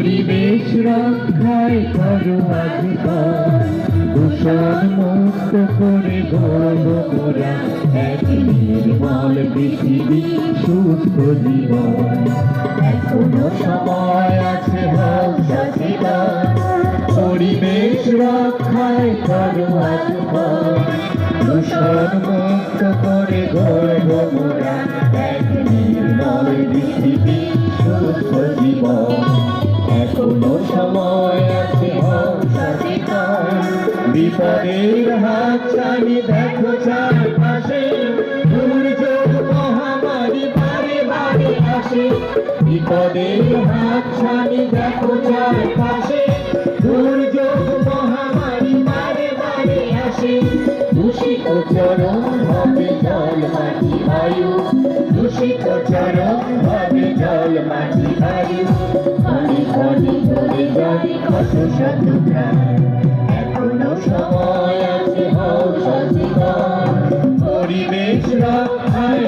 পরিবেশ রক্ষায় করো আধিকার, দূষণ মুক্ত করে গড়ব মোরা এক নির্মল পৃথিবী, সুস্থ জীবন। এখনো সময় আছে, হোক সচেতন, পরিবেশ রক্ষায় করো আধিকার, দূষণ মুক্ত করে গড়ব মোরা এক নির্মল পৃথিবী, সুস্থ জীবন। এখনো সময় আছে, হোক সচেতন, বিপদের হাত ছানি দেখো চারপাশে, দুর্যোগ মহামারী বারে বারে আসে। বিপদের হাত ছানি দেখো চারপাশে, দুর্যোগ মহামারী বারে বারে আসে। দূষিত চরম হবে জল মাটি বায়ু, দূষিত চরম হবে জল মাটি বায়ু, খনি খনি ধরে যাবে কত শত প্রাণ। এখনো সময় আছে, হোক সচেতন, পরিবেশ রক্ষায়